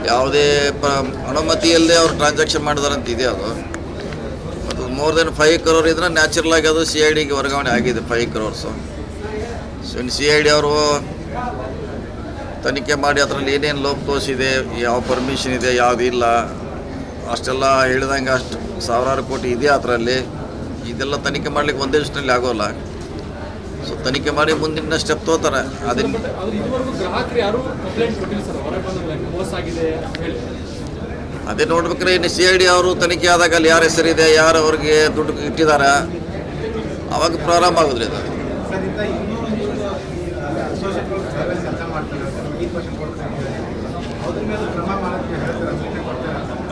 ಯಾವುದೇ ಅನುಮತಿ ಇಲ್ಲದೆ ಅವ್ರು ಟ್ರಾನ್ಸಾಕ್ಷನ್ ಮಾಡಿದಾರಂತ ಇದೆ ಅದು. ಮತ್ತು ಮೋರ್ ದೆನ್ 5 crore ಇದ್ರೆ ನ್ಯಾಚುರಲ್ ಆಗಿ ಅದು CIDಗೆ ವರ್ಗಾವಣೆ ಆಗಿದೆ 5 crores. ಸೊ ಇನ್ನು CID ಅವರು ತನಿಖೆ ಮಾಡಿ ಅದರಲ್ಲಿ ಏನೇನು ಲೋಪದೋಷಿದೆ, ಯಾವ ಪರ್ಮಿಷನ್ ಇದೆ, ಯಾವುದು ಇಲ್ಲ, ಅಷ್ಟೆಲ್ಲ ಹೇಳಿದಂಗೆ ಅಷ್ಟು ಸಾವಿರಾರು ಕೋಟಿ ಇದೆ ಅದರಲ್ಲಿ. ಇದೆಲ್ಲ ತನಿಖೆ ಮಾಡಲಿಕ್ಕೆ ಒಂದೇ ದಿವಸದಲ್ಲಿ ಆಗೋಲ್ಲ. ಸೊ ತನಿಖೆ ಮಾಡಿ ಮುಂದಿನ ಸ್ಟೆಪ್ ತಗೋತಾರೆ. ಅದೇ ನೋಡ್ಬೇಕ್ರೆ ಇನ್ನು CID ಅವರು ತನಿಖೆ ಆದಾಗ ಅಲ್ಲಿ ಯಾರ ಹೆಸರಿದೆ, ಯಾರು ಅವ್ರಿಗೆ ದುಡ್ಡು ಇಟ್ಟಿದ್ದಾರೆ, ಅವಾಗ ಪ್ರಾರಂಭ ಆಗೋದ್ರಿ ಇದು.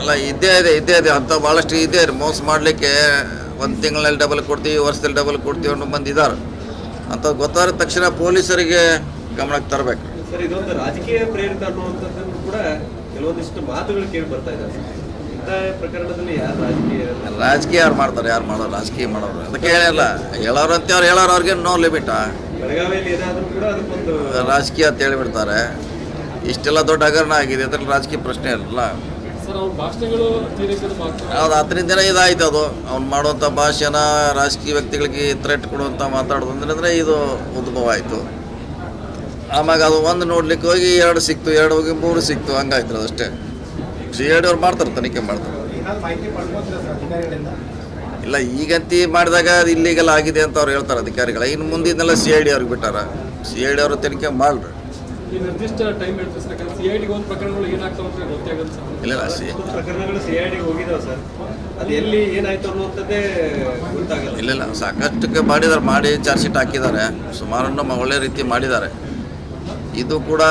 ಅಲ್ಲ ಇದ್ದೇ ಇದೆ ಅಂತ ಭಾಳಷ್ಟು ಇದೆ. ಮೋಸ ಮಾಡಲಿಕ್ಕೆ 1 ತಿಂಗಳಲ್ಲಿ ಡಬಲ್ ಕೊಡ್ತೀವಿ, ವರ್ಷದಲ್ಲಿ ಡಬಲ್ ಕೊಡ್ತೀವಿ ಅನ್ನೋ ಮಂದಿ ಇದ್ದಾರೆ ಅಂತ ಗೊತ್ತಾದ ತಕ್ಷಣ ಪೊಲೀಸರಿಗೆ ಗಮನಕ್ಕೆ ತರಬೇಕು. ಸರ್, ಇದೊಂದು ರಾಜಕೀಯ ಪ್ರೇರಿತ ಅನ್ನುವಂಥದ್ದನ್ನು ಕೂಡ ಕೆಲವೊಂದಿಷ್ಟು ಮಾತುಗಳು ಕೇಳಿ ಬರ್ತಾ ಇದ್ದಾರೆ. ಇಂಥ ಪ್ರಕರಣದಲ್ಲಿ ರಾಜಕೀಯ ಯಾರು ಮಾಡ್ತಾರೆ? ಯಾರು ಮಾಡೋರು? ರಾಜಕೀಯ ಮಾಡೋರು ಅದಕ್ಕೆ ಹೇಳಿಲ್ಲ. ಹೇಳೋರು ಅಂತ ಅವ್ರು ಹೇಳೋರು, ಅವ್ರಿಗೆ ನೋ ಲಿಮಿಟ. ಬೆಳಗಾವಿಯಲ್ಲಿ ಏನಾದರೂ ಕೂಡ ಅದಕ್ಕೊಂದು ರಾಜಕೀಯ ಅಂತ ಹೇಳಿಬಿಡ್ತಾರೆ. ಇಷ್ಟೆಲ್ಲ ದೊಡ್ಡ ಹಗರಣ ಆಗಿದೆ, ಅದ್ರಲ್ಲಿ ರಾಜಕೀಯ ಪ್ರಶ್ನೆ ಇರಲ್ಲ. ಹೌದು, 10 ದಿನ ಇದಾಯ್ತು. ಅದು ಅವ್ನು ಮಾಡುವಂಥ ಭಾಷೆನ ರಾಜಕೀಯ ವ್ಯಕ್ತಿಗಳಿಗೆ ಥ್ರೆಟ್ ಕೊಡುವಂಥ ಮಾತಾಡೋದು ಅಂದರೆ ಇದು ಉದ್ಭವ ಆಯಿತು. ಆಮ್ಯಾಗ ಅದು ಒಂದು ನೋಡ್ಲಿಕ್ಕೆ ಹೋಗಿ 2 ಸಿಕ್ತು, 2 ಹೋಗಿ 3 ಸಿಕ್ತು, ಹಂಗಾಯ್ತು. ಅದಷ್ಟೇ. CID ಅವ್ರು ಮಾಡ್ತಾರೆ, ತನಿಖೆ ಮಾಡ್ತಾರೆ. ಇಲ್ಲ, ಈಗಂತಿ ಮಾಡಿದಾಗ ಅದು ಇಲ್ಲಿಗೆಲ್ಲ ಆಗಿದೆ ಅಂತ ಅವ್ರು ಹೇಳ್ತಾರೆ ಅಧಿಕಾರಿಗಳ. ಇನ್ನು ಮುಂದಿನೆಲ್ಲ CID ಅವ್ರಿಗೆ ಬಿಟ್ಟಾರ. CID ಅವರು ತನಿಖೆ ಮಾಡ್ರಿ. ಇಲ್ಲ, ಇಲ್ಲ ಸಾಕಷ್ಟಕ್ಕೆ ಮಾಡಿದ್ದಾರೆ. ಮಾಡಿ ಚಾರ್ಜ್ ಶೀಟ್ ಹಾಕಿದ್ದಾರೆ. ಸುಮಾರನ್ನು ಒಳ್ಳೆ ರೀತಿ ಮಾಡಿದ್ದಾರೆ. ಇದು ಕೂಡ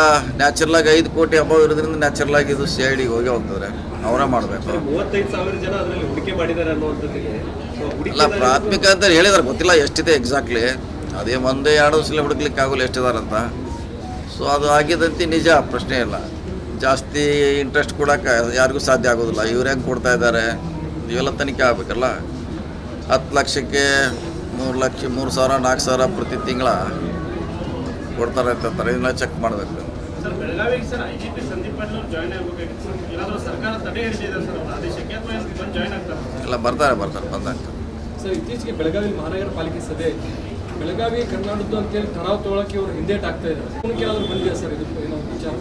ನ್ಯಾಚುರಲ್ ಆಗಿ 5 ಕೋಟಿ ಅಬೌವ್ ಇರೋದ್ರಿಂದ ನ್ಯಾಚುರಲ್ ಆಗಿ ಇದು CIDಗೆ ಹೋಗಿ ಹೋಗ್ತದೆ. ಅವರೇ ಮಾಡಬೇಕು. 35,000 ಜನ ಅದರಲ್ಲಿ ಹೂಡಿಕೆ ಮಾಡಿದ್ದಾರೆ ಅನ್ನುವಂಥದ್ದಿಗೆ ಇಲ್ಲ, ಪ್ರಾಥಮಿಕ ಅಂತ ಹೇಳಿದಾರೆ, ಗೊತ್ತಿಲ್ಲ ಎಷ್ಟಿದೆ ಎಕ್ಸಾಕ್ಟ್ಲಿ. ಅದೇ 1-2 ಸಲ ಹುಡುಕ್ಲಿಕ್ಕೆ ಆಗೋಲ್ಲ ಎಷ್ಟಿದಾರಂತ. ಸೊ ಅದು ಆಗಿದ್ದಂತೆ ನಿಜ, ಪ್ರಶ್ನೆ ಇಲ್ಲ. ಜಾಸ್ತಿ ಇಂಟ್ರೆಸ್ಟ್ ಕೊಡೋಕೆ ಯಾರಿಗೂ ಸಾಧ್ಯ ಆಗೋದಿಲ್ಲ. ಇವ್ರು ಹೆಂಗೆ ಕೊಡ್ತಾ ಇದ್ದಾರೆ ಇವೆಲ್ಲ ತನಿಖೆ ಆಗಬೇಕಲ್ಲ. 10 ಲಕ್ಷಕ್ಕೆ 3 ಲಕ್ಷ, 3,000, 4,000 ಪ್ರತಿ ತಿಂಗಳ ಕೊಡ್ತಾರೆ ಅಂತಾರೆ. ಇದನ್ನ ಚೆಕ್ ಮಾಡಬೇಕು. ಎಲ್ಲ ಬರ್ತಾರೆ ಬಂದಾಗ. ಸರ್, ಇತ್ತೀಚೆಗೆ ಬೆಳಗಾವಿ ಮಹಾನಗರ ಪಾಲಿಕೆ ಸಭೆ ಬೆಳಗಾವಿ ಕರ್ನಾಟಕದ್ದು ಅಂತೇಳಿ ಠರಾವ್ ತೊಗೊಳಕ್ಕೆ ಇವರು ಹಿಂದೇಟ್ ಆಗ್ತಾ ಇದ್ದಾರೆ. ಏನಾದರೂ ಬಂದಿದೆ ಸರ್ ಇದು ವಿಚಾರ?